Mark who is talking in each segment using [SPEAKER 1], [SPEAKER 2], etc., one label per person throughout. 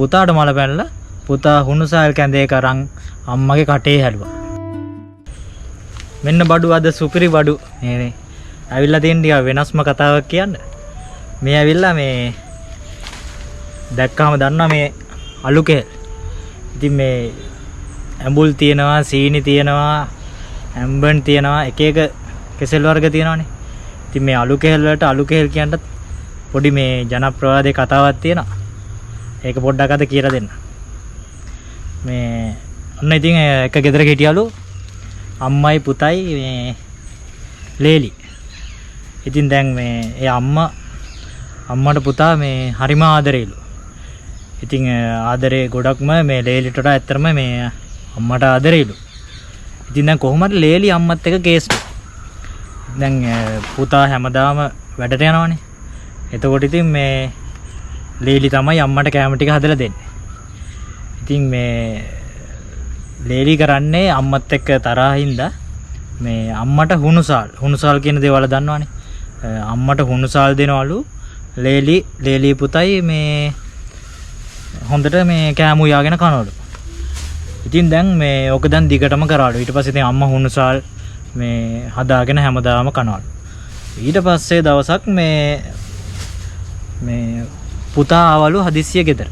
[SPEAKER 1] පුතාට මල පැනලා පුතා හුණුසාල් කැඳේක අරන් අම්මගේ කටේ හැලුවා. මෙන්න බඩු අද සුපිරි බඩු නේ. ඇවිල්ලා තියෙන ටික වෙනස්ම කතාවක් කියන්න. මේ ඇවිල්ලා මේ දැක්කම දන්නවා මේ අලු කෙල්. ඉතින් මේ ඇඹුල් තියෙනවා, සීනි තියෙනවා, ඇම්බන් තියෙනවා, එක එක කෙසෙල් වර්ග තියෙනවානේ. ඉතින් මේ අලු කෙල් වලට අලු කෙල් කියන්නත් පොඩි මේ ජනප්‍රවාදයේ කතාවක් තියෙනවා. ඒක පොඩ්ඩක් අද කියලා දෙන්න. මේ ඔන්න ඉතින් එක ගෙදරක හිටියලු අම්මයි පුතයි මේ ලේලි. ඉතින් දැන් මේ ඒ අම්මට පුතා මේ හරිම ආදරේලු. ඉතින් ආදරේ ගොඩක්ම මේ ලේලිට වඩා ඇත්තටම මේ අම්මට ආදරේලු. ඉතින් දැන් කොහොමද ලේලි අම්මත් එක්ක කේස්. දැන් පුතා හැමදාම වැඩට යනවානේ. එතකොට ඉතින් මේ ලේලි තමයි අම්මට කැම ටික හදලා දෙන්නේ. ඉතින් මේ ලේලි කරන්නේ අම්මත් එක්ක තරහින්ද මේ අම්මට හුණුසාල් කියන දේවල් දන්නවනේ. අම්මට හුණුසාල් දෙනවලු ලේලි පුතයි මේ හොඳට මේ කෑම උයාගෙන කනවලු. ඉතින් දැන් මේ ඔක දැන් දිගටම කරාලු. ඊට පස්සේ ඉතින් අම්මා හුණුසාල් මේ හදාගෙන හැමදාම කනවලු. ඊට පස්සේ දවසක් මේ පුතා ආවලු හදිස්සිය ගෙදර.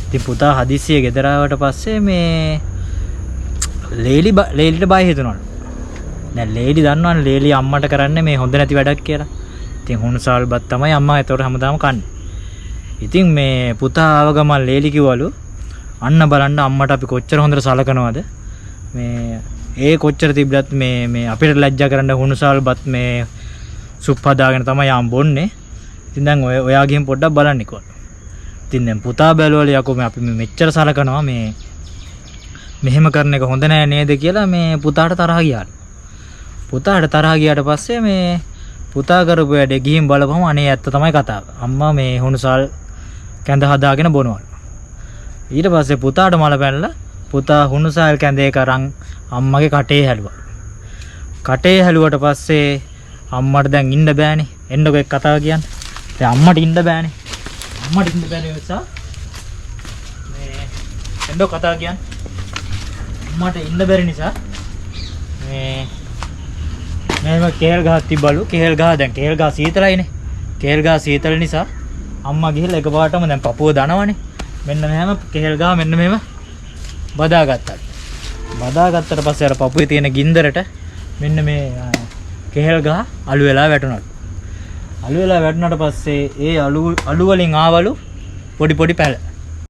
[SPEAKER 1] ඉතින් පුතා හදිස්සිය ගෙදර ආවට පස්සේ මේ ලේලිට බය හිතුණලු. දැන් ලේලි දන්නවනේ ලේලි අම්මට කරන්නේ මේ හොඳ නැති වැඩක් කියලා. ඉතින් හුණුසාල් බත් තමයි අම්මා ඒතකොට හැමදාම කන්නේ. ඉතින් මේ පුතා ආව ගමන් ලේලි කිව්වලු අන්න බලන්න අම්මට අපි කොච්චර හොඳට සලකනවද. මේ ඒ කොච්චර තිබ්බත් මේ අපිට ලැජ්ජා කරන්න හුණුසාල් බත් මේ සුප් හදාගෙන තමයි ආම් බොන්නේ. ඉතින් දැන් ඔයා ගිහින් පොඩ්ඩක් බලන්න කිව්වා. ඉතින් දැන් පුතා බැලුවල යකෝ අපි මෙච්චර සලකනවා මේ මෙහෙම කරන එක හොඳ නෑ නේද කියලා මේ පුතාට තරහ ගියාලු. පුතාට තරහ ගියාට පස්සේ මේ පුතා කරපු වැඩේ ගිහින් බලපුවම අනේ ඇත්ත තමයි කතාව. අම්මා මේ හුණුසාල් කැඳ හදාගෙන බොනවලු. ඊට පස්සේ පුතාට මල පැනලා පුතා හුණුසාල් කැඳේක අරන් අම්මගේ කටේ හැලුවා. කටේ හැලුවට පස්සේ අම්මට දැන් ඉන්න බෑනේ. එන්නකෝ එක් කතාව කියන්න. දැන් අම්මට ඉන්න බෑනේ. අම්මට ඉන්න බැරි නිසා මේ එන්නකෝ කතාව කියන්න. අම්මට ඉන්න බැරි නිසා මේව කේල් ගහක් තිබ්බලු. කේල් ගහ දැන් කේල් ගහ සීතලයිනේ. කේල් ගහ සීතල නිසා අම්මා ගිහලා එකපාරටම දැන් පපුව දනවනේ. මෙන්න මෙහෙම කේල් ගහ මෙන්න මෙහෙම බදාගත්තා. බදාගත්තට පස්සේ අර පපුවේ තියෙන ගින්දරට මෙන්න මේ කේල් ගහ අලු වෙලා වැටුණා. අලු වෙලා වැටුණාට පස්සේ ඒ අලු වලින් ආවලු පොඩි පැල.